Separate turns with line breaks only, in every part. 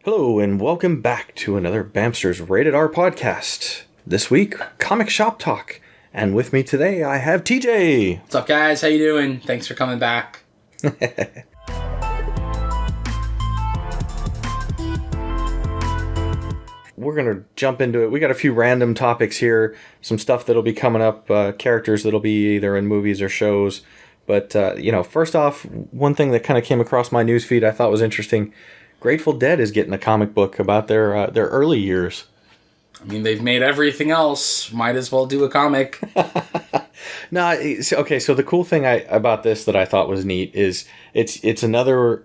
Hello, and welcome back to another Bamster's Rated R podcast. This week, Comic ShopTalk. And with me today, I have TJ.
What's up, guys? How you doing? Thanks for coming back.
We're going to jump into it. We got a few random topics here. Some stuff that'll be coming up, characters that'll be either in movies or shows. But, first off, one thing that kind of came across my newsfeed I thought was interesting. Grateful Dead is getting a comic book about their early years.
I mean, they've made everything else. Might as well do a comic.
Okay, so the cool thing about this that I thought was neat is it's another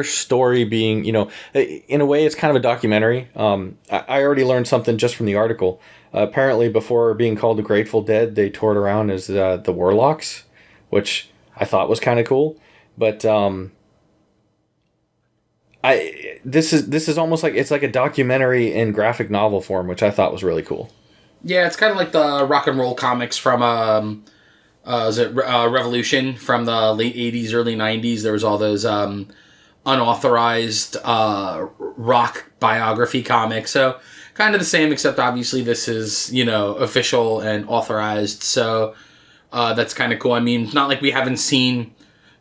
story being, in a way it's kind of a documentary. I already learned something just from the article. Apparently before being called the Grateful Dead, they toured around as the Warlocks, which I thought was kind of cool. But this is almost like it's like a documentary in graphic novel form, which I thought was really cool.
Yeah, it's kind of like the rock and roll comics from Revolution from the late 80s, early 90s. There was all those unauthorized rock biography comics. So kind of the same, except obviously this is, official and authorized. So that's kind of cool. I mean, not like we haven't seen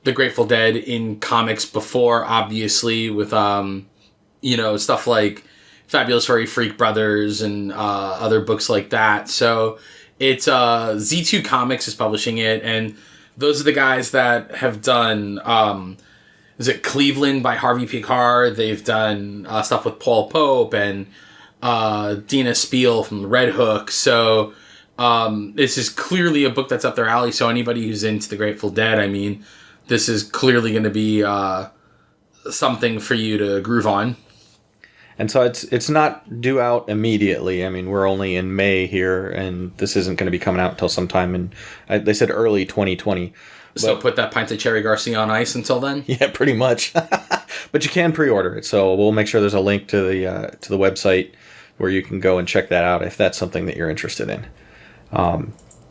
the Grateful Dead in comics before, obviously, with, stuff like Fabulous Furry Freak Brothers and other books like that. So it's Z2 Comics is publishing it, and those are the guys that have done, is it Cleveland by Harvey Picard? They've done stuff with Paul Pope and Dina Spiel from Red Hook. So this is clearly a book that's up their alley. So anybody who's into the Grateful Dead, I mean, this is clearly going to be something for you to groove on.
And so it's not due out immediately. I mean, we're only in May here, and this isn't going to be coming out until sometime in, they said early 2020.
So put that pint of Cherry Garcia on ice until then?
Yeah, pretty much. But you can pre-order it, so we'll make sure there's a link to the website where you can go and check that out if that's something that you're interested in.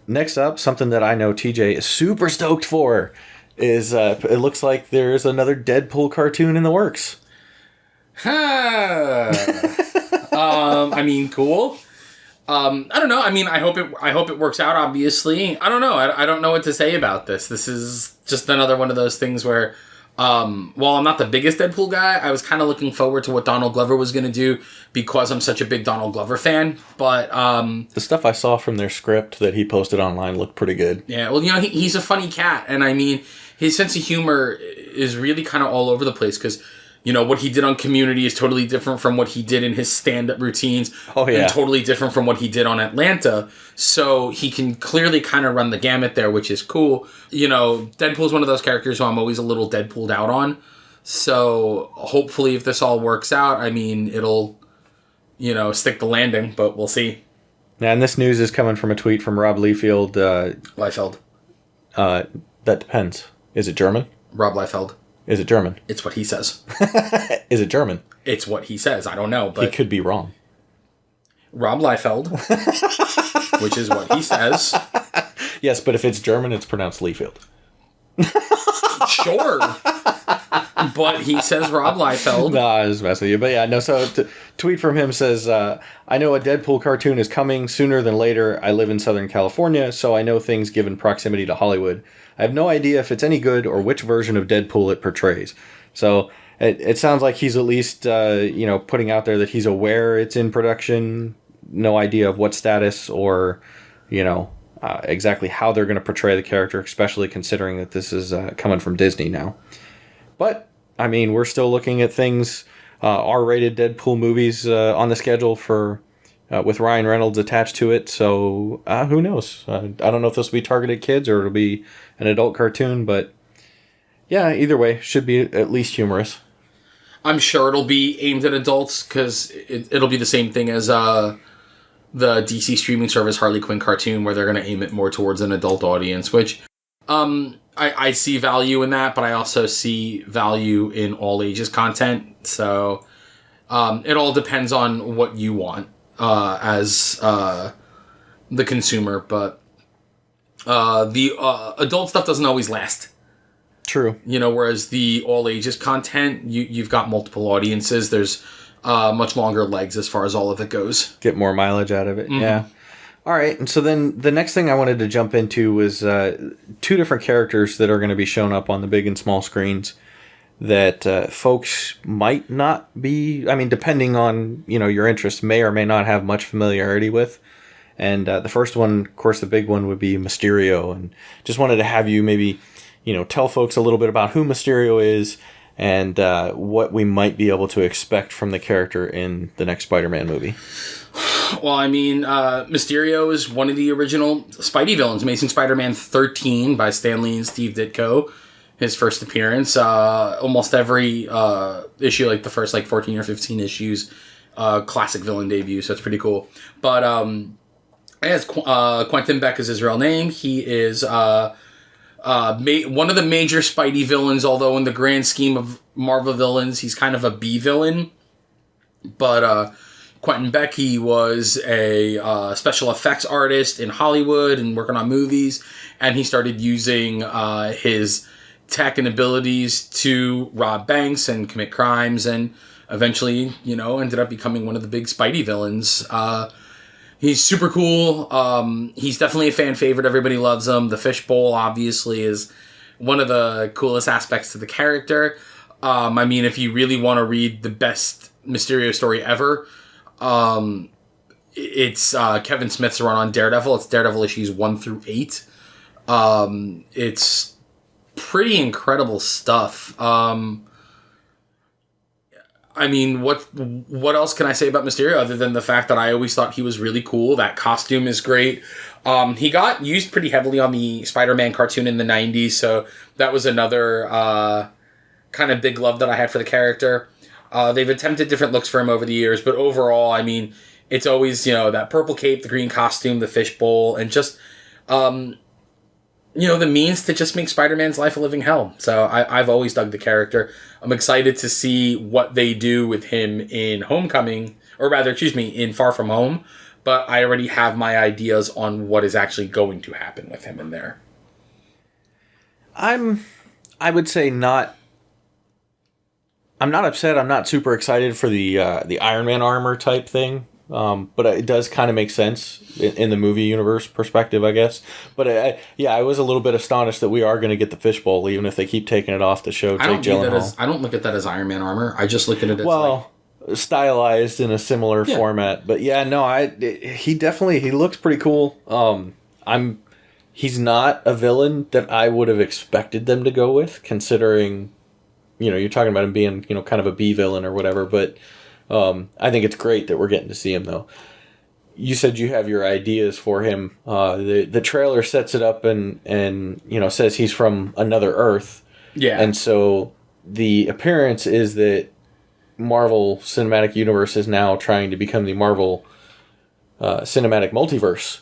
Next up, something that I know TJ is super stoked for is it looks like there's another Deadpool cartoon in the works.
I mean, cool. I don't know. I mean, I hope it works out, obviously. I don't know. I don't know what to say about this. This is just another one of those things where, while I'm not the biggest Deadpool guy, I was kind of looking forward to what Donald Glover was going to do because I'm such a big Donald Glover fan. But
the stuff I saw from their script that he posted online looked pretty good.
Yeah, well, he's a funny cat, and I mean, his sense of humor is really kind of all over the place because, what he did on Community is totally different from what he did in his stand-up routines.
Oh, yeah.
And totally different from what he did on Atlanta. So he can clearly kind of run the gamut there, which is cool. Deadpool's one of those characters who I'm always a little Deadpooled out on. So hopefully if this all works out, I mean, it'll, stick the landing, but we'll see.
Yeah, and this news is coming from a tweet from Rob Liefeld.
Liefeld.
That depends. Is it German?
Rob Liefeld.
Is it German?
It's what he says.
Is it German?
It's what he says. I don't know, but...
He could be wrong.
Rob Liefeld, which is what he says.
Yes, but if it's German, it's pronounced Liefeld.
Sure. But he says Rob Liefeld.
No, I was messing with you. But yeah, no, so tweet from him says, I know a Deadpool cartoon is coming sooner than later. I live in Southern California, so I know things given proximity to Hollywood. I have no idea if it's any good or which version of Deadpool it portrays. So it sounds like he's at least, putting out there that he's aware it's in production. No idea of what status or, exactly how they're going to portray the character, especially considering that this is coming from Disney now. But, I mean, we're still looking at things, R-rated Deadpool movies on the schedule for with Ryan Reynolds attached to it. So, who knows? I don't know if this will be targeted kids or it'll be an adult cartoon, but yeah, either way, should be at least humorous.
I'm sure it'll be aimed at adults because it'll be the same thing as the DC streaming service Harley Quinn cartoon where they're going to aim it more towards an adult audience, which I see value in that, but I also see value in all ages content. So it all depends on what you want as the consumer, but the adult stuff doesn't always last.
True.
Whereas the all ages content, you've got multiple audiences. There's much longer legs as far as all of it goes.
Get more mileage out of it. Mm-hmm. Yeah. All right. And so then the next thing I wanted to jump into was 2 different characters that are going to be shown up on the big and small screens that folks might not be, I mean, depending on, your interest, may or may not have much familiarity with. And the first one, of course, the big one would be Mysterio. And just wanted to have you maybe, tell folks a little bit about who Mysterio is and what we might be able to expect from the character in the next Spider-Man movie.
Well, I mean, Mysterio is one of the original Spidey villains. Amazing Spider-Man 13 by Stan Lee and Steve Ditko. His first appearance. Almost every issue, like the first 14 or 15 issues, classic villain debut, so it's pretty cool. But as Quentin Beck is his real name. He is one of the major Spidey villains, although in the grand scheme of Marvel villains, he's kind of a B villain. But Quentin Beck, he was a special effects artist in Hollywood and working on movies, and he started using his tech and abilities to rob banks and commit crimes, and eventually, ended up becoming one of the big Spidey villains. He's super cool. He's definitely a fan favorite. Everybody loves him. The fishbowl, obviously, is one of the coolest aspects to the character. I mean, if you really want to read the best Mysterio story ever, it's Kevin Smith's run on Daredevil. It's Daredevil issues 1 through 8. It's pretty incredible stuff. I mean, what else can I say about Mysterio other than the fact that I always thought he was really cool? That costume is great. He got used pretty heavily on the Spider-Man cartoon in the 90s, so that was another kind of big love that I had for the character. They've attempted different looks for him over the years, but overall, I mean, it's always, that purple cape, the green costume, the fishbowl, and just, the means to just make Spider-Man's life a living hell. So I've always dug the character. I'm excited to see what they do with him in Homecoming, or rather, in Far From Home, but I already have my ideas on what is actually going to happen with him in there.
I would say not. I'm not upset. I'm not super excited for the Iron Man armor type thing, but it does kind of make sense in the movie universe perspective, I guess. But I was a little bit astonished that we are going to get the fishbowl, even if they keep taking it off the show.
I don't look at that as Iron Man armor. I just look at it as
stylized in a similar format. But yeah, no, he looks pretty cool. He's not a villain that I would have expected them to go with, considering. You're talking about him being, kind of a B villain or whatever, but I think it's great that we're getting to see him, though. You said you have your ideas for him. The trailer sets it up and says he's from another Earth.
Yeah.
And so the appearance is that Marvel Cinematic Universe is now trying to become the Marvel Cinematic Multiverse.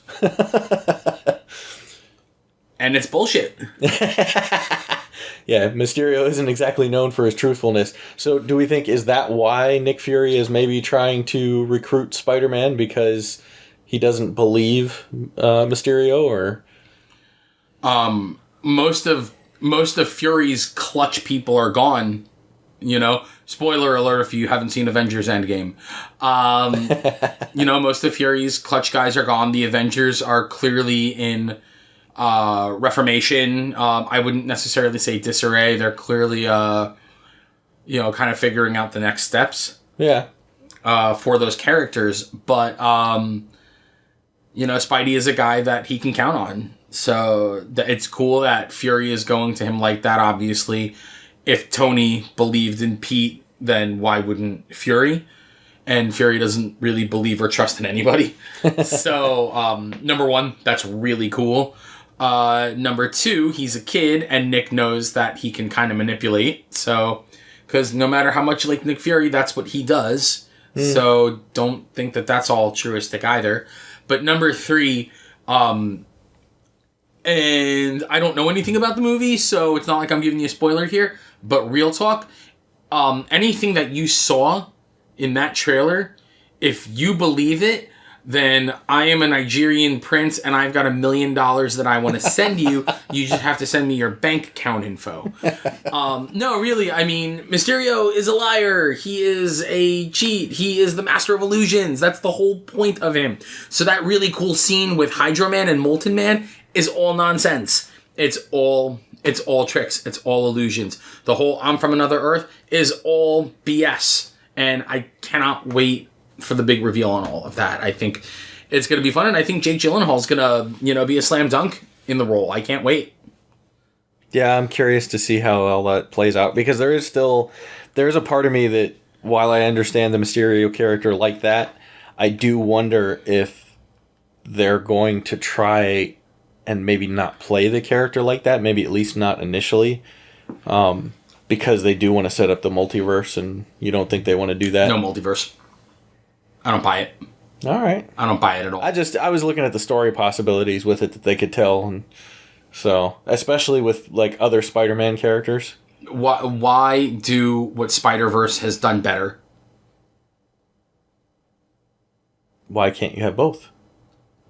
And it's bullshit.
Yeah, Mysterio isn't exactly known for his truthfulness. So do we think, is that why Nick Fury is maybe trying to recruit Spider-Man, because he doesn't believe Mysterio, or?
Most of Fury's clutch people are gone. Spoiler alert if you haven't seen Avengers Endgame. Most of Fury's clutch guys are gone. The Avengers are clearly in reformation. I wouldn't necessarily say disarray. They're clearly, kind of figuring out the next steps.
Yeah.
For those characters. But, Spidey is a guy that he can count on. So it's cool that Fury is going to him like that. Obviously, if Tony believed in Pete, then why wouldn't Fury? And Fury doesn't really believe or trust in anybody. So, number one, that's really cool. Number two, he's a kid, and Nick knows that he can kind of manipulate. So, because no matter how much you like Nick Fury, that's what he does. So, don't think that that's all truistic either. But number three, and I don't know anything about the movie, so it's not like I'm giving you a spoiler here. But real talk, anything that you saw in that trailer, if you believe it, then I am a Nigerian prince and I've got $1 million that I want to send you. You just have to send me your bank account info. No, really, I mean, Mysterio is a liar. He is a cheat. He is the master of illusions. That's the whole point of him. So that really cool scene with Hydro Man and Molten Man is all nonsense. It's all tricks. It's all illusions. The whole I'm from another Earth is all BS. And I cannot wait for the big reveal on all of that. I think it's going to be fun, and I think Jake Gyllenhaal's going to, be a slam dunk in the role. I can't wait.
Yeah, I'm curious to see how all that plays out, because there's a part of me that, while I understand the Mysterio character like that, I do wonder if they're going to try and maybe not play the character like that, maybe at least not initially, because they do want to set up the multiverse, and you don't think they want to do that?
No multiverse. I don't buy it.
All right.
I don't buy it at all.
I was looking at the story possibilities with it that they could tell, and so, especially with like other Spider-Man characters.
Why do what Spider-Verse has done better?
Why can't you have both?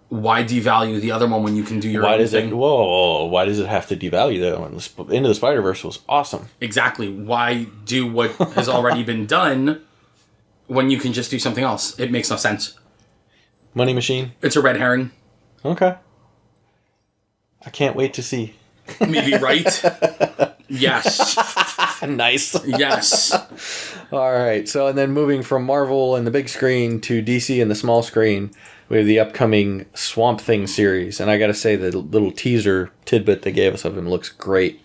Why devalue the other one when you can do your own thing?
Why does it have to devalue that one? Into the Spider-Verse was awesome.
Exactly. Why do what has already been done when you can just do something else? It makes no sense.
Money machine?
It's a red herring.
Okay. I can't wait to see.
Maybe, right? Yes.
Nice.
Yes.
All right. So, and then moving from Marvel and the big screen to DC and the small screen, we have the upcoming Swamp Thing series. And I got to say, the little teaser tidbit they gave us of him looks great.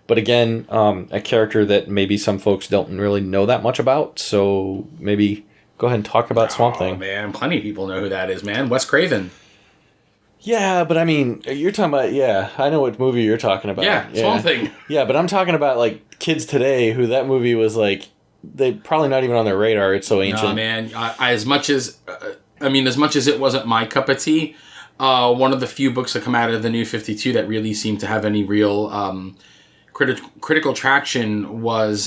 But again, a character that maybe some folks don't really know that much about. So maybe go ahead and talk about Swamp Thing.
Oh, man. Plenty of people know who that is, man. Wes Craven.
Yeah, but I mean, you're talking about, I know what movie you're talking about.
Yeah, Swamp Thing.
Yeah, but I'm talking about, like, kids today who that movie was, like, they probably not even on their radar. It's so ancient.
No, man. As much as it wasn't my cup of tea, one of the few books that come out of the New 52 that really seemed to have any real critical traction was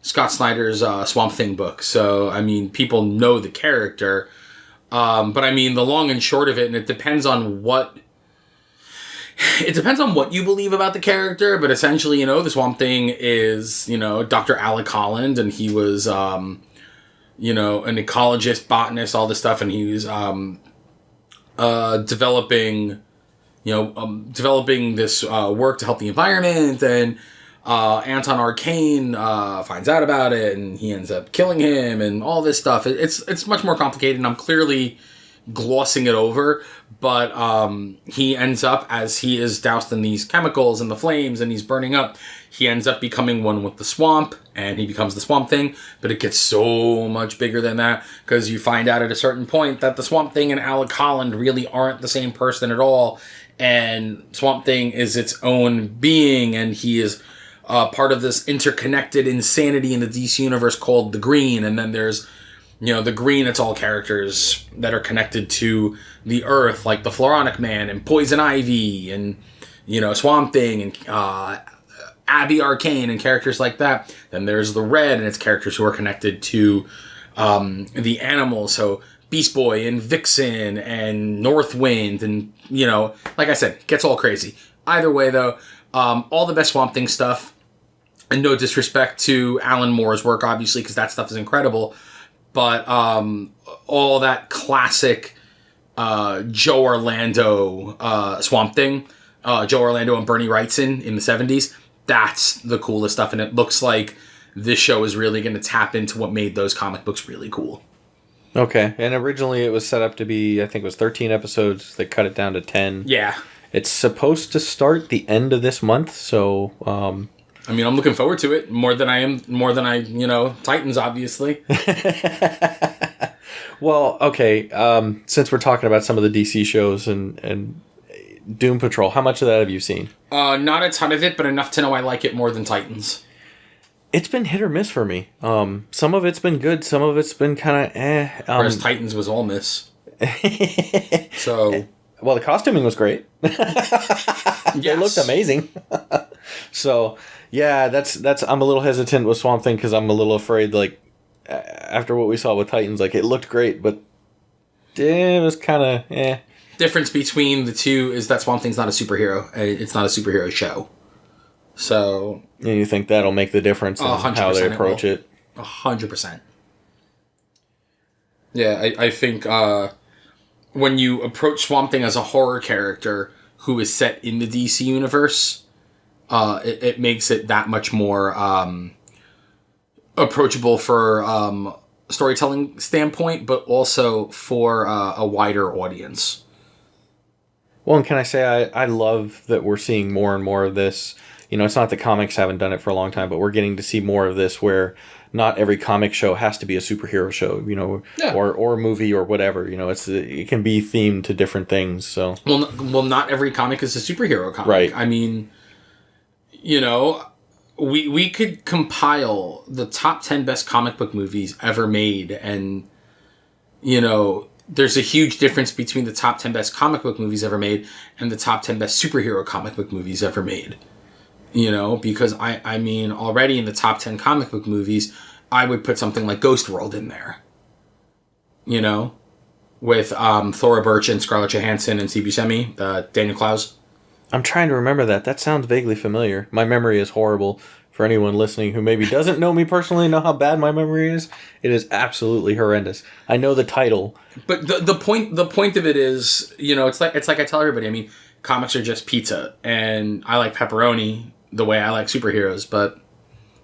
Scott Snyder's Swamp Thing book. So, I mean, people know the character. But I mean, the long and short of it, and it depends on what you believe about the character, but essentially, the Swamp Thing is, Dr. Alec Holland, and he was, an ecologist, botanist, all this stuff, and he was, developing this, work to help the environment, and, Anton Arcane, finds out about it, and he ends up killing him, and all this stuff. It's much more complicated, and I'm clearly glossing it over, but, he ends up, as he is doused in these chemicals and the flames, and he's burning up, he ends up becoming one with the swamp, and he becomes the Swamp Thing, but it gets so much bigger than that, because you find out at a certain point that the Swamp Thing and Alec Holland really aren't the same person at all, and Swamp Thing is its own being, and he is part of this interconnected insanity in the DC universe called the Green. And then there's, the Green, it's all characters that are connected to the Earth, like the Floronic Man and Poison Ivy and, Swamp Thing and Abby Arcane and characters like that. Then there's the Red, and it's characters who are connected to the animals. So Beast Boy and Vixen and Northwind and, like I said, gets all crazy. Either way, though, all the best Swamp Thing stuff. And no disrespect to Alan Moore's work, obviously, because that stuff is incredible. But all that classic Joe Orlando Swamp Thing, Joe Orlando and Bernie Wrightson in the 70s, that's the coolest stuff. And it looks like this show is really going to tap into what made those comic books really cool. Okay. And originally it was set up to be, I think it was 13 episodes. They cut it down to 10. Yeah. It's supposed to start the end of this month, so... I mean, I'm looking forward to it more than I, Titans, obviously. Well, okay, since we're talking about some of the DC shows and Doom Patrol, how much of that have you seen? Not a ton of it, but enough to know I like it more than Titans. It's been hit or miss for me. Some of it's been good, some of it's been kind of whereas Titans was all miss. So... Well, the costuming was great. Yes. It looked amazing. So... Yeah, that's. I'm a little hesitant with Swamp Thing because I'm a little afraid. Like after what we saw with Titans, like it looked great, but
it was kind of
Difference between the two is that Swamp Thing's not a superhero. It's not a superhero show. So...
And you think that'll make the difference in how they approach it?
100%. Yeah, I think when you approach Swamp Thing as a horror character who is set in the DC universe, it makes it that much more approachable for storytelling standpoint, but also for a wider audience.
Well, and can I say I love that we're seeing more and more of this. You know, it's not that comics haven't done it for a long time, but we're getting to see more of this where not every comic show has to be a superhero show, you know, or a movie or whatever. You know, it can be themed to different things. So
well, not every comic is a superhero comic.
Right.
I mean, you know, we could compile the top 10 best comic book movies ever made, and you know, there's a huge difference between the top 10 best comic book movies ever made and the top 10 best superhero comic book movies ever made. You know, because I mean, already in the top 10 comic book movies, I would put something like Ghost World in there. You know, with Thora Birch and Scarlett Johansson and Steve Buscemi, Daniel Clowes.
I'm trying to remember that. That sounds vaguely familiar. My memory is horrible. For anyone listening who maybe doesn't know me personally, know how bad my memory is, it is absolutely horrendous. I know the title,
but the point of it is, you know, it's like I tell everybody. I mean, comics are just pizza, and I like pepperoni the way I like superheroes. But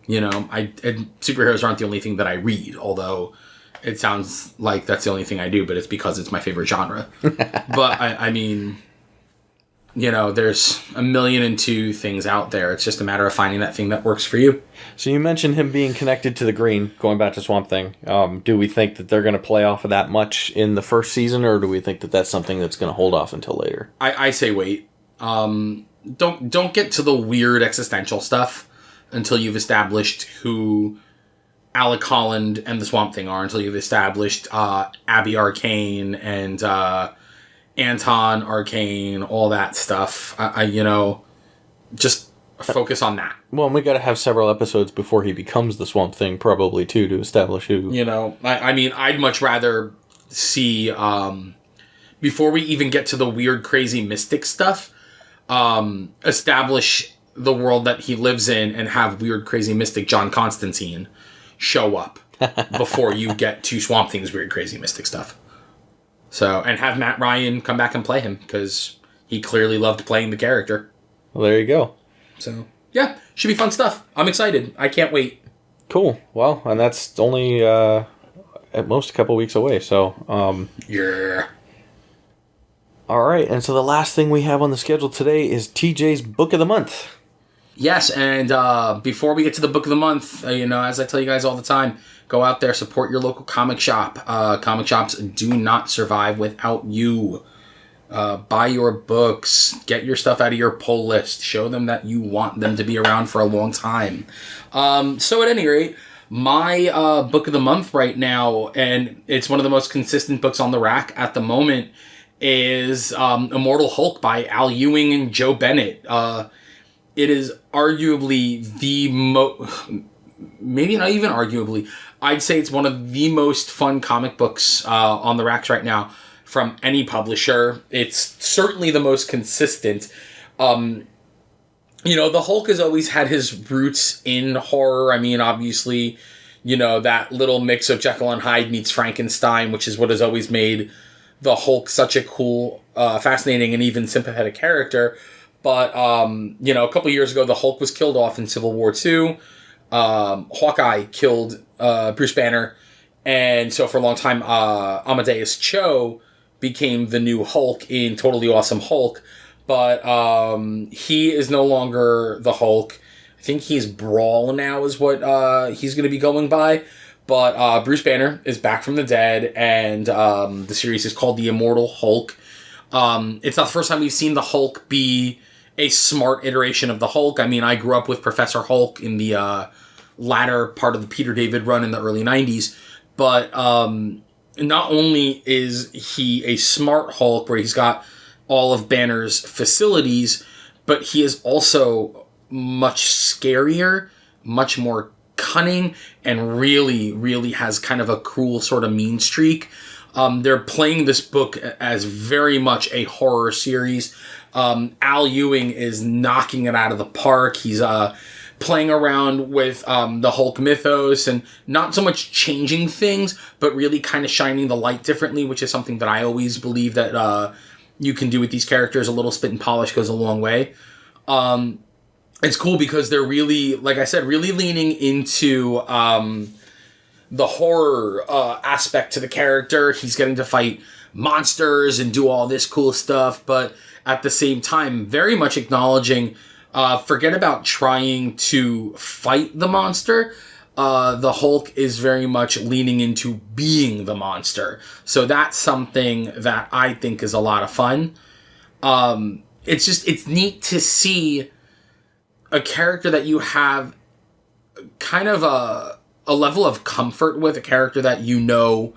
you know, superheroes aren't the only thing that I read. Although it sounds like that's the only thing I do, but it's because it's my favorite genre. But I mean, you know, there's a million and two things out there. It's just a matter of finding that thing that works for you.
So you mentioned him being connected to the Green, going back to Swamp Thing. Do we think that they're going to play off of that much in the first season, or do we think that that's something that's going to hold off until later?
I say wait. Don't get to the weird existential stuff until you've established who Alec Holland and the Swamp Thing are, until you've established Abby Arcane and Anton Arcane, all that stuff. You know, just focus on that.
Well, and we got to have several episodes before he becomes the Swamp Thing, probably too, to establish who.
You know, I mean, I'd much rather see before we even get to the weird, crazy mystic stuff. Establish the world that he lives in and have weird, crazy mystic John Constantine show up before you get to Swamp Thing's weird, crazy mystic stuff. So, and have Matt Ryan come back and play him, because he clearly loved playing the character.
Well, there you go.
So, yeah, should be fun stuff. I'm excited. I can't wait.
Cool. Well, and that's only at most a couple weeks away, so...
Yeah.
All right, and so the last thing we have on the schedule today is TJ's Book of the Month.
Yes, and before we get to the Book of the Month, you know, as I tell you guys all the time, go out there, support your local comic shop. Comic shops do not survive without you. Buy your books. Get your stuff out of your pull list. Show them that you want them to be around for a long time. So at any rate, my Book of the Month right now, and it's one of the most consistent books on the rack at the moment, is Immortal Hulk by Al Ewing and Joe Bennett. It is arguably maybe not even arguably, I'd say it's one of the most fun comic books on the racks right now from any publisher. It's certainly the most consistent. You know, the Hulk has always had his roots in horror. I mean, obviously, you know, that little mix of Jekyll and Hyde meets Frankenstein, which is what has always made the Hulk such a cool, fascinating, and even sympathetic character. But, you know, a couple years ago, the Hulk was killed off in Civil War II. Hawkeye killed Bruce Banner. And so for a long time, Amadeus Cho became the new Hulk in Totally Awesome Hulk. But he is no longer the Hulk. I think he's Brawl now is what he's going to be going by. But Bruce Banner is back from the dead, and the series is called The Immortal Hulk. It's not the first time we've seen the Hulk be a smart iteration of the Hulk. I mean, I grew up with Professor Hulk in the latter part of the Peter David run in the early 90s. But not only is he a smart Hulk, where he's got all of Banner's facilities, but he is also much scarier, much more cunning, and really, really has kind of a cruel sort of mean streak. They're playing this book as very much a horror series. Al Ewing is knocking it out of the park. He's playing around with the Hulk mythos and not so much changing things, but really kind of shining the light differently, which is something that I always believe that you can do with these characters. A little spit and polish goes a long way. It's cool because they're really, like I said, really leaning into the horror aspect to the character. He's getting to fight monsters and do all this cool stuff, but at the same time, very much acknowledging, forget about trying to fight the monster. The Hulk is very much leaning into being the monster. So that's something that I think is a lot of fun. It's neat to see a character that you have kind of a level of comfort with, a character that you know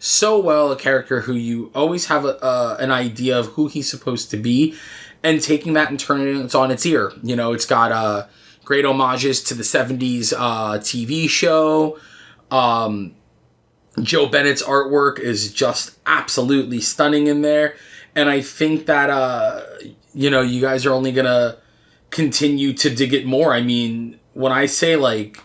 so well, a character who you always have an idea of who he's supposed to be, and taking that and turning it on its ear. You know, it's got great homages to the 70s TV show. Joe Bennett's artwork is just absolutely stunning in there. And I think that, you guys are only going to continue to dig it more. I mean, when I say, like,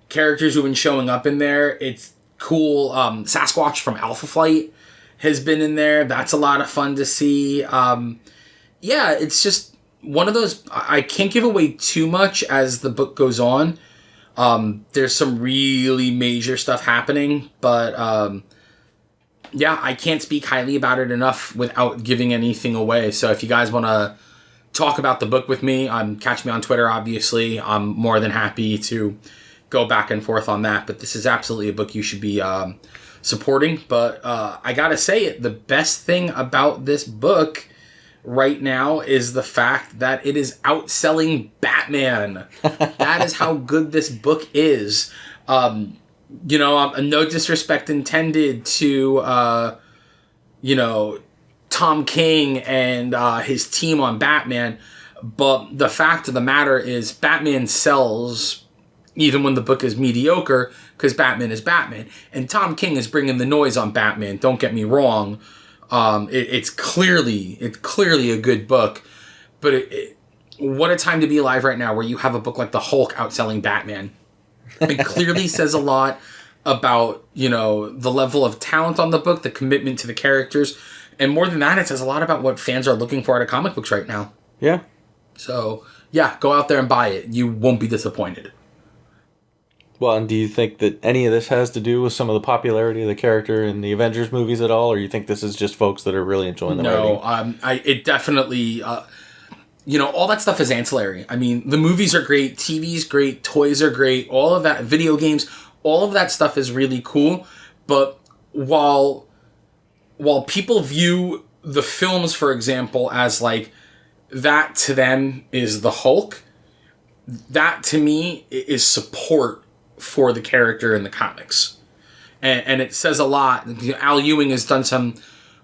characters who've been showing up in there, it's cool. Sasquatch from Alpha Flight has been in there. That's a lot of fun to see. Yeah, it's just one of those... I can't give away too much as the book goes on. There's some really major stuff happening, but yeah, I can't speak highly about it enough without giving anything away. So if you guys want to talk about the book with me, catch me on Twitter, obviously. I'm more than happy to go back and forth on that, but this is absolutely a book you should be supporting. But I gotta say it, the best thing about this book right now is the fact that it is outselling Batman. That is how good this book is. No disrespect intended to, Tom King and his team on Batman, but the fact of the matter is Batman sells even when the book is mediocre, because Batman is Batman. And Tom King is bringing the noise on Batman, don't get me wrong. It's clearly a good book, but what a time to be alive right now where you have a book like The Hulk outselling Batman. It clearly says a lot about, the level of talent on the book, the commitment to the characters, and more than that, it says a lot about what fans are looking for out of comic books right now.
Yeah.
So, yeah, go out there and buy it. You won't be disappointed.
Well, and do you think that any of this has to do with some of the popularity of the character in the Avengers movies at all, or you think this is just folks that are really enjoying the writing?
No, it definitely, all that stuff is ancillary. I mean, the movies are great, TV's great, toys are great, all of that, video games, all of that stuff is really cool, but while people view the films, for example, as like, that to them is the Hulk, that to me is support for the character in the comics. And it says a lot. Al Ewing has done some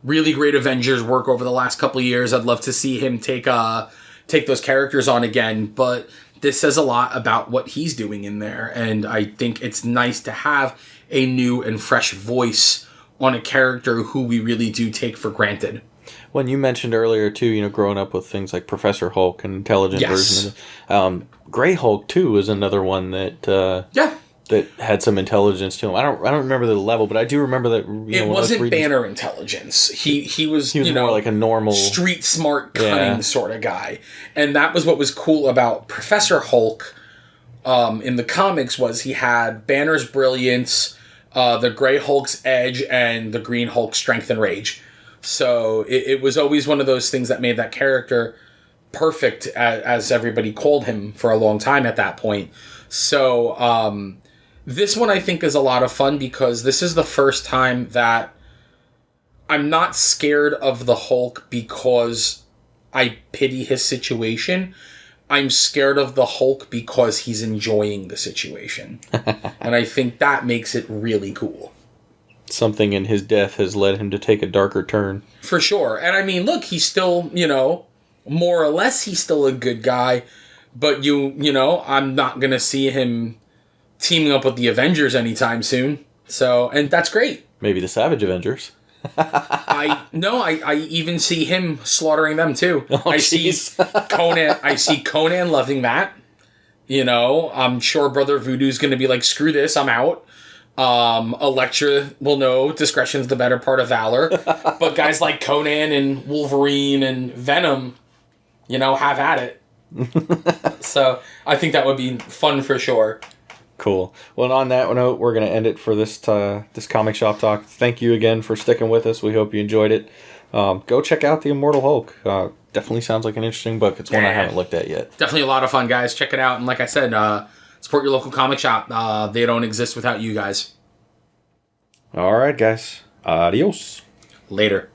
really great Avengers work over the last couple of years. I'd love to see him take those characters on again, but this says a lot about what he's doing in there, and I think it's nice to have a new and fresh voice on a character who we really do take for granted.
When you mentioned earlier, too, growing up with things like Professor Hulk and intelligent version of it. Grey Hulk, too, is another one that that had some intelligence to him. I don't remember the level, but I do remember that.
It wasn't Banner intelligence. He was
more like a normal
street smart, cunning sort of guy, and that was what was cool about Professor Hulk. In the comics, was he had Banner's brilliance, the Grey Hulk's edge, and the Green Hulk's strength and rage. So it was always one of those things that made that character perfect, as everybody called him for a long time at that point. So this one I think is a lot of fun because this is the first time that I'm not scared of the Hulk because I pity his situation. I'm scared of the Hulk because he's enjoying the situation. And I think that makes it really cool.
Something in his death has led him to take a darker turn.
For sure. And I mean, look, he's still, more or less he's still a good guy. But I'm not going to see him teaming up with the Avengers anytime soon. So, and that's great.
Maybe the Savage Avengers.
I even see him slaughtering them too.
Oh,
I see Conan. I see Conan loving that. I'm sure Brother Voodoo's going to be like, screw this, I'm out. Elektra will know discretion's the better part of valor. But guys like Conan and Wolverine and Venom, have at it. So I think that would be fun for sure.
Cool. Well, on that note, we're going to end it for this Comic Shop Talk. Thank you again for sticking with us. We hope you enjoyed it. Go check out the Immortal Hulk. Definitely sounds like an interesting book. It's one I haven't looked at yet.
Definitely a lot of fun, guys. Check it out. And like I said, support your local comic shop. They don't exist without you guys.
All right, guys. Adios.
Later.